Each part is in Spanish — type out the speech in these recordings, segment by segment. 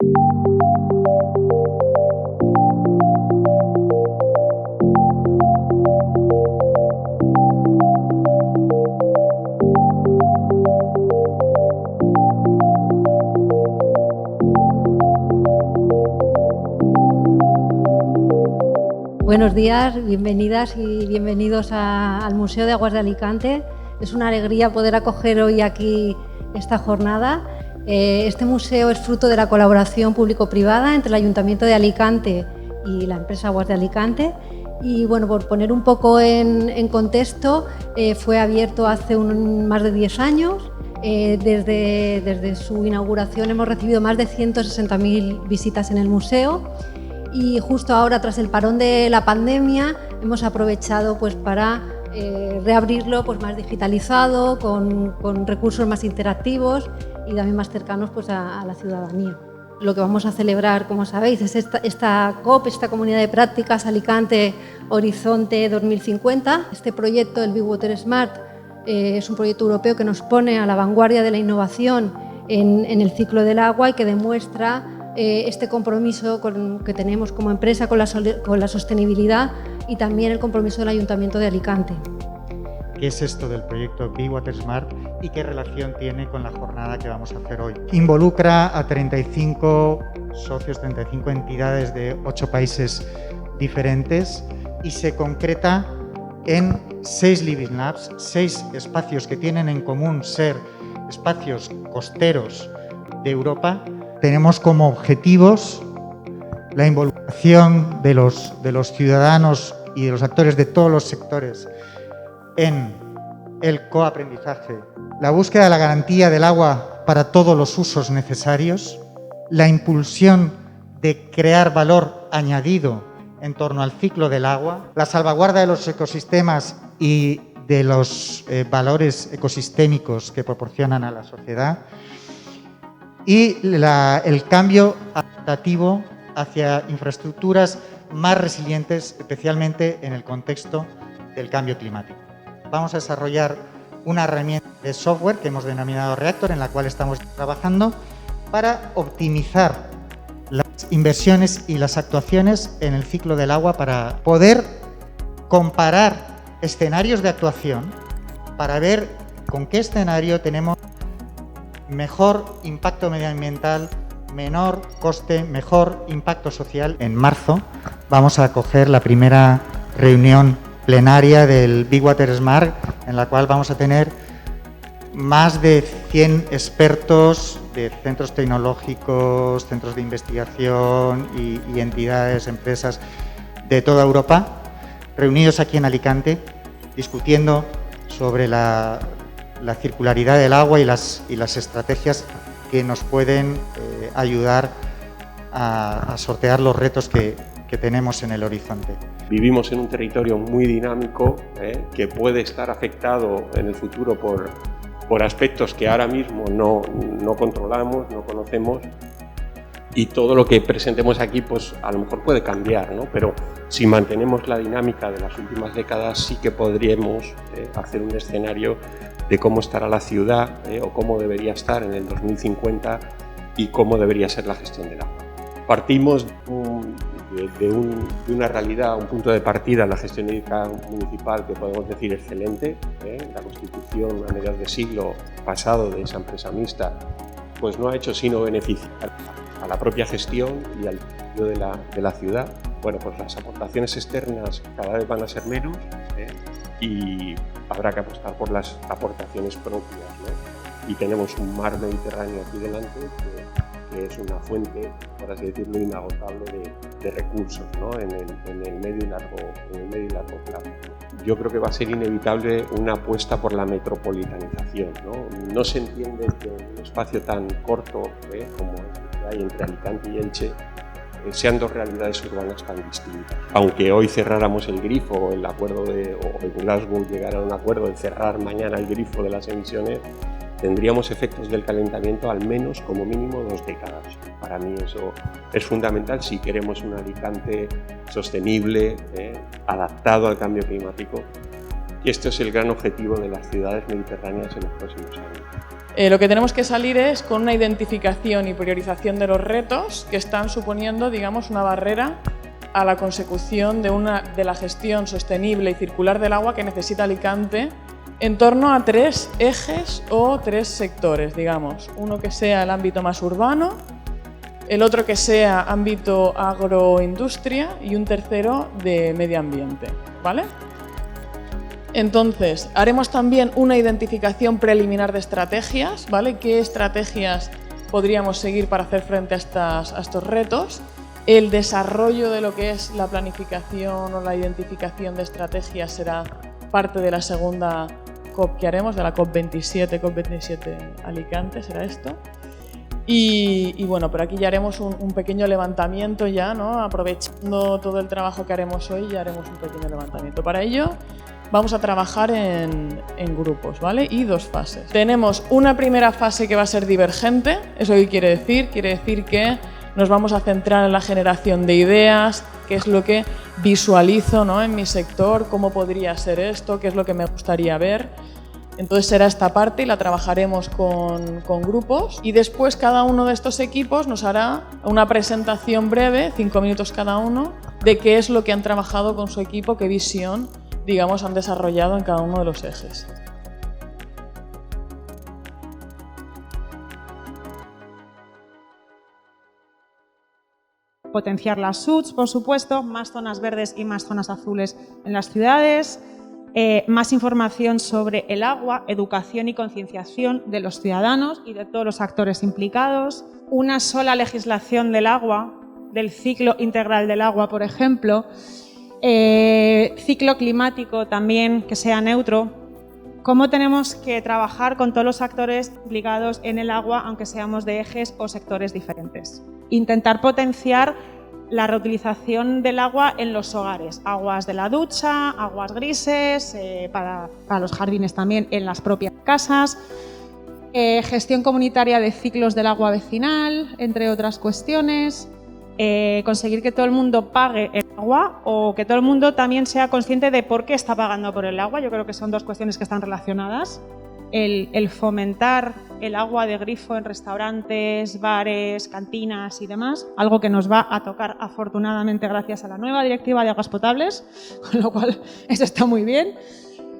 Buenos días, bienvenidas y bienvenidos al Museo de Aguas de Alicante. Es una alegría poder acoger hoy aquí esta jornada. Este museo es fruto de la colaboración público-privada entre el Ayuntamiento de Alicante y la empresa Aguas de Alicante. Y bueno, por poner un poco en contexto, fue abierto hace más de 10 años. Desde su inauguración hemos recibido más de 160.000 visitas en el museo. Y justo ahora, tras el parón de la pandemia, hemos aprovechado para reabrirlo más digitalizado, con recursos más interactivos y también más cercanos a la ciudadanía. Lo que vamos a celebrar, como sabéis, es esta COP, esta Comunidad de Prácticas Alicante Horizonte 2050. Este proyecto, el Big Water Smart, es un proyecto europeo que nos pone a la vanguardia de la innovación en el ciclo del agua y que demuestra este compromiso que tenemos como empresa con la sostenibilidad y también el compromiso del Ayuntamiento de Alicante. ¿Qué es esto del proyecto Big Water Smart y qué relación tiene con la jornada que vamos a hacer hoy? Involucra a 35 socios, 35 entidades de 8 países diferentes y se concreta en 6 Living Labs, 6 espacios que tienen en común ser espacios costeros de Europa. Tenemos como objetivos la involucración de los ciudadanos y de los actores de todos los sectores en el coaprendizaje, la búsqueda de la garantía del agua para todos los usos necesarios, la impulsión de crear valor añadido en torno al ciclo del agua, la salvaguarda de los ecosistemas y de los valores ecosistémicos que proporcionan a la sociedad, y el cambio adaptativo hacia infraestructuras más resilientes, especialmente en el contexto del cambio climático. Vamos a desarrollar una herramienta de software que hemos denominado Reactor, en la cual estamos trabajando para optimizar las inversiones y las actuaciones en el ciclo del agua, para poder comparar escenarios de actuación, para ver con qué escenario tenemos mejor impacto medioambiental, menor coste, mejor impacto social. En marzo vamos a acoger la primera reunión plenaria del Big Water Smart, en la cual vamos a tener más de 100 expertos de centros tecnológicos, centros de investigación y entidades, empresas de toda Europa, reunidos aquí en Alicante, discutiendo sobre la circularidad del agua y las estrategias que nos pueden ayudar a sortear los retos que tenemos en el horizonte. Vivimos en un territorio muy dinámico que puede estar afectado en el futuro por aspectos que ahora mismo no controlamos, no conocemos, y todo lo que presentemos aquí pues a lo mejor puede cambiar, ¿no? Pero si mantenemos la dinámica de las últimas décadas sí que podríamos hacer un escenario de cómo estará la ciudad o cómo debería estar en el 2050 y cómo debería ser la gestión del agua. Partimos de una realidad, un punto de partida en la gestión hídrica municipal que podemos decir excelente. La Constitución a mediados del siglo pasado de esa empresa mixta pues no ha hecho sino beneficiar a la propia gestión y al desarrollo de la ciudad. Bueno, pues las aportaciones externas cada vez van a ser menos y habrá que apostar por las aportaciones propias, ¿no? Y tenemos un mar Mediterráneo aquí delante que es una fuente, por así decirlo, inagotable de recursos, ¿no? en el medio y largo plazo. Yo creo que va a ser inevitable una apuesta por la metropolitanización, ¿no? No se entiende que en un espacio tan corto como el que hay entre Alicante y Elche sean dos realidades urbanas tan distintas. Aunque hoy cerráramos el grifo, o el acuerdo o en Glasgow llegara a un acuerdo de cerrar mañana el grifo de las emisiones, tendríamos efectos del calentamiento al menos como mínimo 2 décadas. Para mí eso es fundamental si queremos un Alicante sostenible, adaptado al cambio climático. Y este es el gran objetivo de las ciudades mediterráneas en los próximos años. Lo que tenemos que salir es con una identificación y priorización de los retos que están suponiendo, digamos, una barrera a la consecución de la gestión sostenible y circular del agua que necesita Alicante en torno a 3 ejes o 3 sectores, digamos. Uno que sea el ámbito más urbano, el otro que sea ámbito agroindustria y un tercero de medio ambiente, ¿vale? Entonces, haremos también una identificación preliminar de estrategias, ¿vale? ¿Qué estrategias podríamos seguir para hacer frente a estos retos? El desarrollo de lo que es la planificación o la identificación de estrategias será parte de la segunda COP que haremos, de la COP27 Alicante, será esto. Y bueno, por aquí ya haremos un pequeño levantamiento ya, ¿no? Aprovechando todo el trabajo que haremos hoy, ya haremos un pequeño levantamiento. Para ello, vamos a trabajar en grupos, ¿vale? Y 2 fases. Tenemos una primera fase que va a ser divergente. ¿Eso qué quiere decir? Quiere decir que nos vamos a centrar en la generación de ideas, qué es lo que visualizo, ¿no? En mi sector, cómo podría ser esto, qué es lo que me gustaría ver. Entonces será esta parte y la trabajaremos con grupos y después cada uno de estos equipos nos hará una presentación breve, 5 minutos cada uno, de qué es lo que han trabajado con su equipo, qué visión, digamos, han desarrollado en cada uno de los ejes. Potenciar las SUTs, por supuesto, más zonas verdes y más zonas azules en las ciudades, más información sobre el agua, educación y concienciación de los ciudadanos y de todos los actores implicados, una sola legislación del agua, del ciclo integral del agua, por ejemplo, ciclo climático también que sea neutro, cómo tenemos que trabajar con todos los actores implicados en el agua, aunque seamos de ejes o sectores diferentes. Intentar potenciar la reutilización del agua en los hogares, aguas de la ducha, aguas grises, para los jardines también en las propias casas, gestión comunitaria de ciclos del agua vecinal, entre otras cuestiones, conseguir que todo el mundo pague el agua o que todo el mundo también sea consciente de por qué está pagando por el agua. Yo creo que son 2 cuestiones que están relacionadas. El fomentar el agua de grifo en restaurantes, bares, cantinas y demás, algo que nos va a tocar afortunadamente gracias a la nueva directiva de aguas potables, con lo cual eso está muy bien.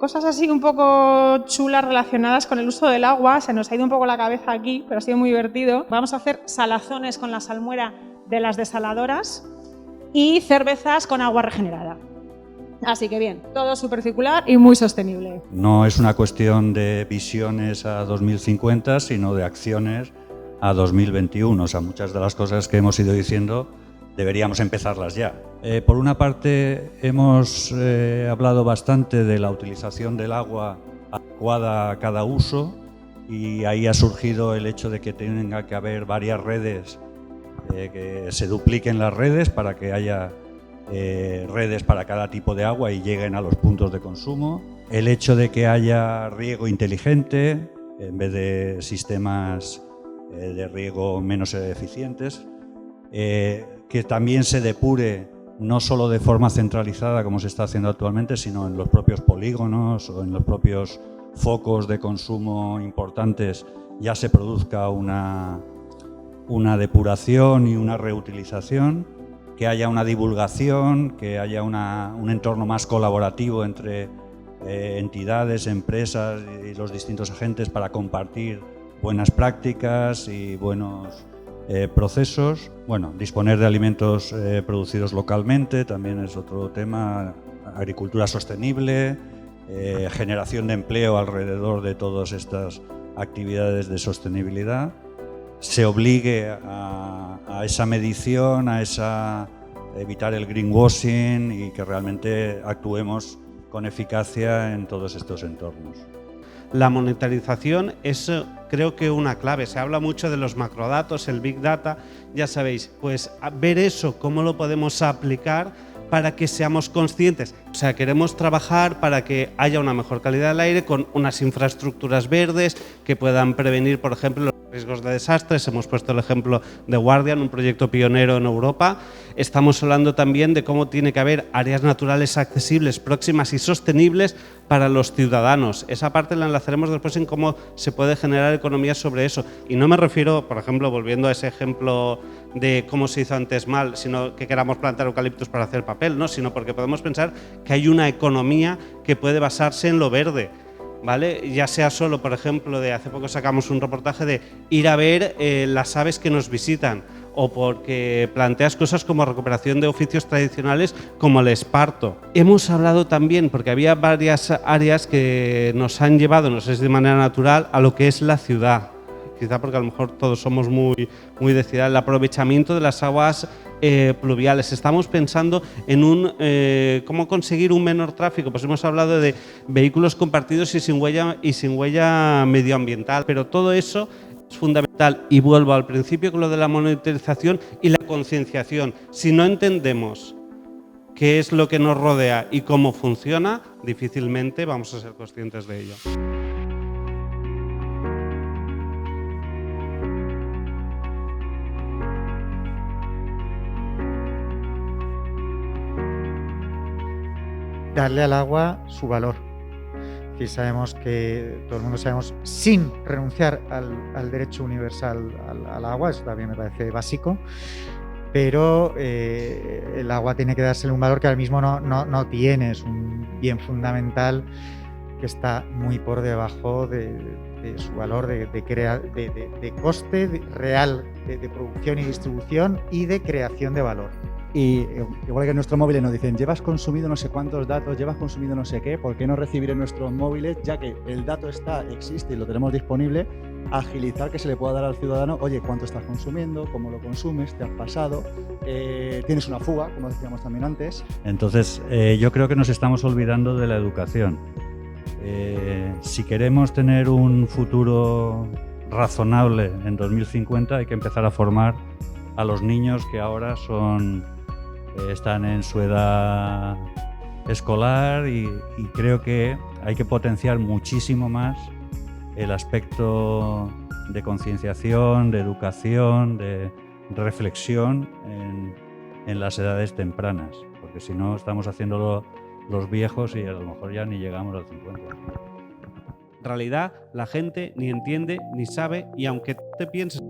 Cosas así un poco chulas relacionadas con el uso del agua, se nos ha ido un poco la cabeza aquí, pero ha sido muy divertido. Vamos a hacer salazones con la salmuera de las desaladoras y cervezas con agua regenerada. Así que bien, todo súper circular y muy sostenible. No es una cuestión de visiones a 2050, sino de acciones a 2021. O sea, muchas de las cosas que hemos ido diciendo deberíamos empezarlas ya. Por una parte, hemos hablado bastante de la utilización del agua adecuada a cada uso y ahí ha surgido el hecho de que tenga que haber varias redes, que se dupliquen las redes para que haya redes para cada tipo de agua y lleguen a los puntos de consumo. El hecho de que haya riego inteligente en vez de sistemas de riego menos eficientes, que también se depure no solo de forma centralizada como se está haciendo actualmente, sino en los propios polígonos o en los propios focos de consumo importantes ya se produzca una depuración y una reutilización, que haya una divulgación, que haya un entorno más colaborativo entre entidades, empresas y los distintos agentes para compartir buenas prácticas y buenos procesos. Bueno, disponer de alimentos producidos localmente también es otro tema, agricultura sostenible, generación de empleo alrededor de todas estas actividades de sostenibilidad. Se obligue a esa medición, evitar el greenwashing y que realmente actuemos con eficacia en todos estos entornos. La monetarización es, creo que, una clave. Se habla mucho de los macrodatos, el Big Data, ya sabéis, pues ver eso, cómo lo podemos aplicar para que seamos conscientes. O sea, queremos trabajar para que haya una mejor calidad del aire con unas infraestructuras verdes que puedan prevenir, por ejemplo, los riesgos de desastres. Hemos puesto el ejemplo de Guardian, un proyecto pionero en Europa. estamos hablando también de cómo tiene que haber áreas naturales accesibles, próximas y sostenibles para los ciudadanos. Esa parte la enlazaremos después en cómo se puede generar economía sobre eso. Y no me refiero, por ejemplo, volviendo a ese ejemplo de cómo se hizo antes mal, sino que queramos plantar eucaliptos para hacer papel, ¿no? Sino porque podemos pensar que hay una economía que puede basarse en lo verde, ¿vale? Ya sea solo, por ejemplo, de hace poco sacamos un reportaje de ir a ver las aves que nos visitan, o porque planteas cosas como recuperación de oficios tradicionales como el esparto. Hemos hablado también, porque había varias áreas que nos han llevado, no sé si de manera natural, a lo que es la ciudad. Quizá porque a lo mejor todos somos muy de ciudad, el aprovechamiento de las aguas pluviales. Estamos pensando en cómo conseguir un menor tráfico. Pues hemos hablado de vehículos compartidos y sin huella medioambiental, pero todo eso es fundamental. Y vuelvo al principio con lo de la monitorización y la concienciación. Si no entendemos qué es lo que nos rodea y cómo funciona, difícilmente vamos a ser conscientes de ello. Darle al agua su valor. Y sabemos que, todo el mundo sabemos, sin renunciar al derecho universal al agua, eso también me parece básico, pero el agua tiene que dársele un valor que ahora mismo no tiene, es un bien fundamental que está muy por debajo de su valor de coste real de producción y distribución y de creación de valor. Y igual que en nuestros móviles nos dicen, llevas consumido no sé cuántos datos, llevas consumido no sé qué, ¿por qué no recibir en nuestros móviles, ya que el dato existe y lo tenemos disponible, agilizar que se le pueda dar al ciudadano, oye, cuánto estás consumiendo, cómo lo consumes, te has pasado, tienes una fuga, como decíamos también antes? Entonces, yo creo que nos estamos olvidando de la educación. Si queremos tener un futuro razonable en 2050, hay que empezar a formar a los niños que ahora están en su edad escolar y creo que hay que potenciar muchísimo más el aspecto de concienciación, de educación, de reflexión en las edades tempranas, porque si no estamos haciéndolo los viejos y a lo mejor ya ni llegamos al 50. En realidad, la gente ni entiende ni sabe, y aunque te pienses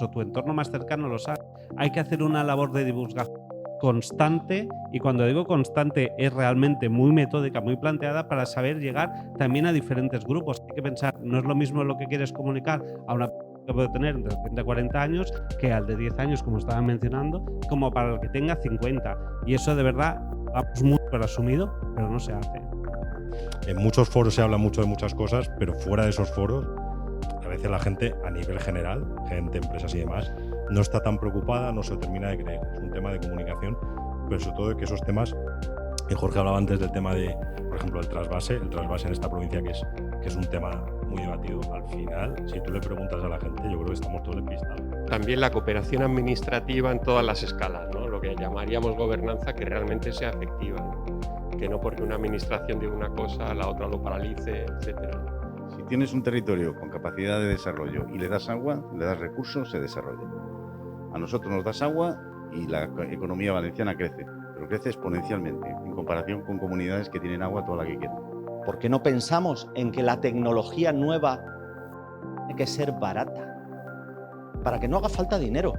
o tu entorno más cercano lo sabe, hay que hacer una labor de divulgación constante, y cuando digo constante es realmente muy metódica, muy planteada para saber llegar también a diferentes grupos. Hay que pensar, no es lo mismo lo que quieres comunicar a una persona que puede tener entre 30 y 40 años que al de 10 años, como estaban mencionando, como para el que tenga 50. Y eso de verdad vamos muy por asumido, pero no se hace. En muchos foros se habla mucho de muchas cosas, pero fuera de esos foros, a veces la gente a nivel general, gente, empresas y demás, no está tan preocupada, no se termina de creer. Es un tema de comunicación, pero sobre todo de que esos temas, Jorge hablaba antes del tema de, por ejemplo, el trasvase en esta provincia que es un tema muy debatido. Al final, si tú le preguntas a la gente, yo creo que estamos todos despistados. También la cooperación administrativa en todas las escalas, ¿no? Lo que llamaríamos gobernanza que realmente sea efectiva, ¿no? Que no porque una administración diga una cosa, la otra lo paralice, etcétera. Si tienes un territorio con capacidad de desarrollo y le das agua, le das recursos, se desarrolla. A nosotros nos das agua y la economía valenciana crece, pero crece exponencialmente en comparación con comunidades que tienen agua toda la que quieren. ¿Por qué no pensamos en que la tecnología nueva tiene que ser barata? Para que no haga falta dinero,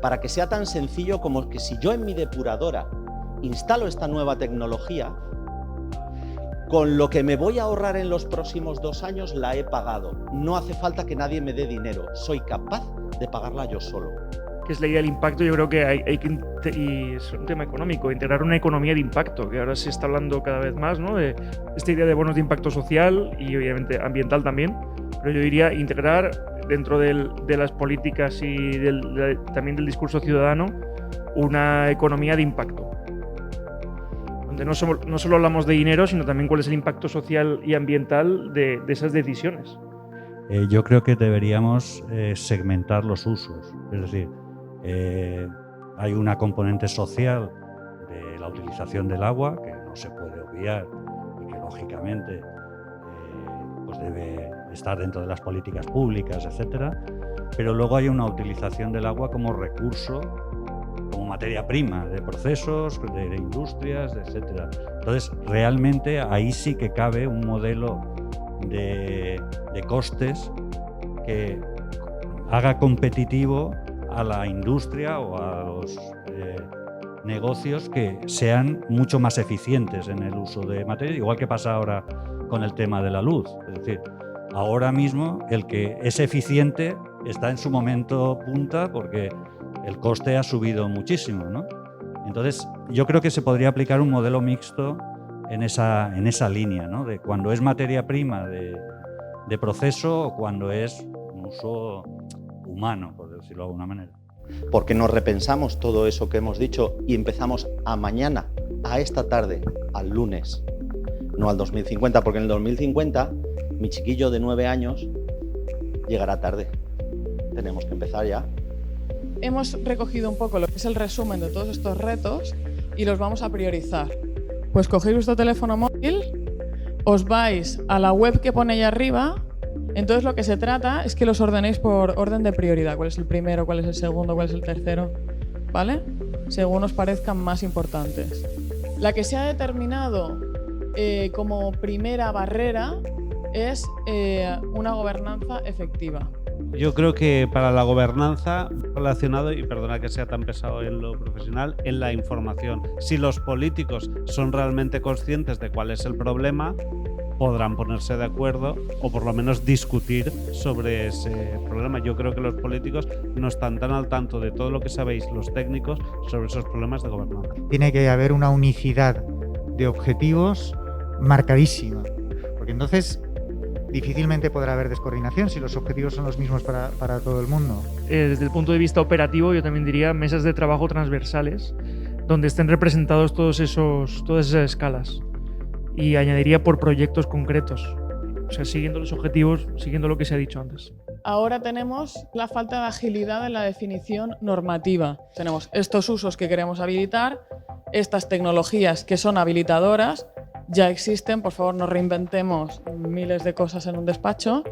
para que sea tan sencillo como que si yo en mi depuradora instalo esta nueva tecnología, con lo que me voy a ahorrar en los próximos 2 años la he pagado. No hace falta que nadie me dé dinero, soy capaz de pagarla yo solo. Que es la idea del impacto, yo creo que hay que, y es un tema económico, integrar una economía de impacto, que ahora se está hablando cada vez más, ¿no? De esta idea de bonos de impacto social y obviamente ambiental también, pero yo diría integrar dentro de las políticas y también del discurso ciudadano una economía de impacto, donde no solo hablamos de dinero, sino también cuál es el impacto social y ambiental de esas decisiones. Yo creo que deberíamos segmentar los usos, es decir, hay una componente social de la utilización del agua que no se puede obviar y que lógicamente pues debe estar dentro de las políticas públicas, etcétera, pero luego hay una utilización del agua como recurso, como materia prima de procesos, de industrias, etc. Entonces, realmente ahí sí que cabe un modelo de costes que haga competitivo a la industria o a los negocios que sean mucho más eficientes en el uso de materia, igual que pasa ahora con el tema de la luz. Es decir, ahora mismo el que es eficiente está en su momento punta porque el coste ha subido muchísimo, ¿no? Entonces, yo creo que se podría aplicar un modelo mixto en esa línea, ¿no? De cuando es materia prima de proceso o cuando es un uso humano, por decirlo de alguna manera. Porque nos repensamos todo eso que hemos dicho y empezamos a mañana, a esta tarde, al lunes, no al 2050, porque en el 2050 mi chiquillo de 9 años llegará tarde. Tenemos que empezar ya. Hemos recogido un poco lo que es el resumen de todos estos retos y los vamos a priorizar. Pues cogéis vuestro teléfono móvil, os vais a la web que pone ahí arriba. Entonces lo que se trata es que los ordenéis por orden de prioridad. ¿Cuál es el primero? ¿Cuál es el segundo? ¿Cuál es el tercero? ¿Vale? Según os parezcan más importantes. La que se ha determinado como primera barrera es una gobernanza efectiva. Yo creo que para la gobernanza, relacionado, y perdona que sea tan pesado en lo profesional, en la información. Si los políticos son realmente conscientes de cuál es el problema, podrán ponerse de acuerdo o por lo menos discutir sobre ese problema. Yo creo que los políticos no están tan al tanto de todo lo que sabéis los técnicos sobre esos problemas de gobernanza. Tiene que haber una unicidad de objetivos marcadísima, porque entonces difícilmente podrá haber descoordinación si los objetivos son los mismos para todo el mundo. Desde el punto de vista operativo, yo también diría mesas de trabajo transversales, donde estén representados todas esas escalas. Y añadiría por proyectos concretos, o sea, siguiendo los objetivos, siguiendo lo que se ha dicho antes. Ahora tenemos la falta de agilidad en la definición normativa. Tenemos estos usos que queremos habilitar, estas tecnologías que son habilitadoras, ya existen, por favor no reinventemos miles de cosas en un despacho,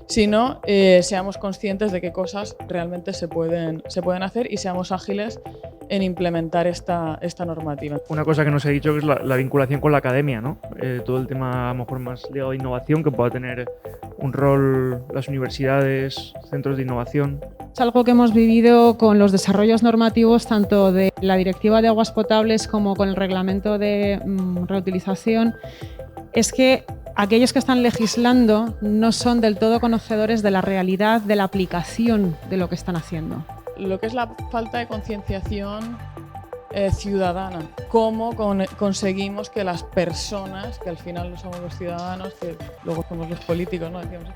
sino seamos conscientes de qué cosas realmente se pueden hacer y seamos ágiles en implementar esta normativa. Una cosa que no se ha dicho que es la vinculación con la academia, ¿no? Todo el tema a lo mejor más ligado a innovación, que pueda tener un rol las universidades, centros de innovación. Es algo que hemos vivido con los desarrollos normativos tanto de la Directiva de Aguas Potables como con el Reglamento de Reutilización, es que aquellos que están legislando no son del todo conocedores de la realidad de la aplicación de lo que están haciendo. Lo que es la falta de concienciación ciudadana. ¿Cómo conseguimos que las personas, que al final no somos los ciudadanos, que luego somos los políticos, ¿no? Decíamos,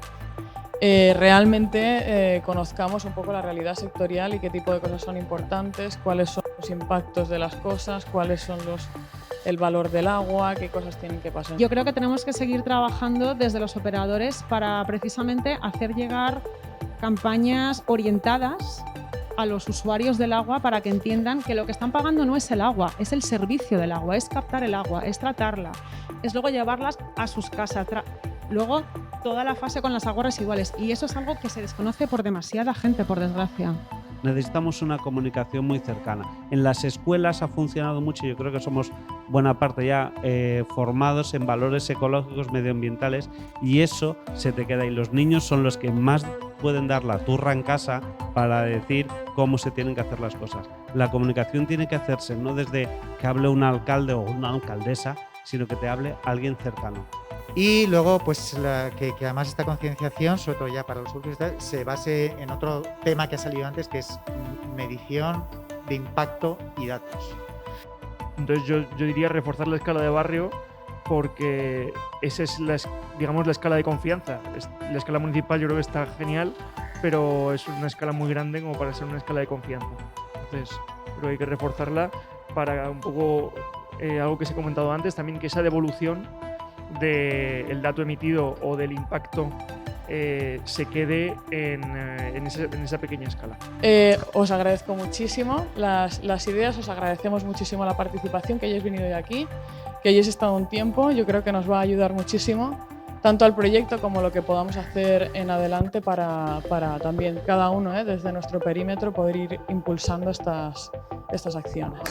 realmente conozcamos un poco la realidad sectorial y qué tipo de cosas son importantes, cuáles son los impactos de las cosas, cuáles son el valor del agua, qué cosas tienen que pasar? Yo creo que tenemos que seguir trabajando desde los operadores para precisamente hacer llegar campañas orientadas a los usuarios del agua para que entiendan que lo que están pagando no es el agua, es el servicio del agua, es captar el agua, es tratarla, es luego llevarlas a sus casas, luego toda la fase con las aguas residuales, y eso es algo que se desconoce por demasiada gente, por desgracia. Necesitamos una comunicación muy cercana. En las escuelas ha funcionado mucho, yo creo que somos buena parte ya formados en valores ecológicos, medioambientales, y eso se te queda, y los niños son los que más pueden dar la turra en casa para decir cómo se tienen que hacer las cosas. La comunicación tiene que hacerse no desde que hable un alcalde o una alcaldesa, sino que te hable alguien cercano. Y luego, pues que además esta concienciación, sobre todo ya para los últimos, se base en otro tema que ha salido antes, que es medición de impacto y datos. Entonces yo diría reforzar la escala de barrio, porque esa es la escala de confianza. La escala municipal yo creo que está genial, pero es una escala muy grande como para ser una escala de confianza. Entonces creo que hay que reforzarla para un poco algo que se ha comentado antes, también que esa devolución del dato emitido o del impacto se quede en esa pequeña escala. Os agradezco muchísimo las ideas, os agradecemos muchísimo la participación, que hayáis venido de aquí, que hayáis estado un tiempo. Yo creo que nos va a ayudar muchísimo, tanto al proyecto como lo que podamos hacer en adelante para también cada uno, desde nuestro perímetro, poder ir impulsando estas estas acciones.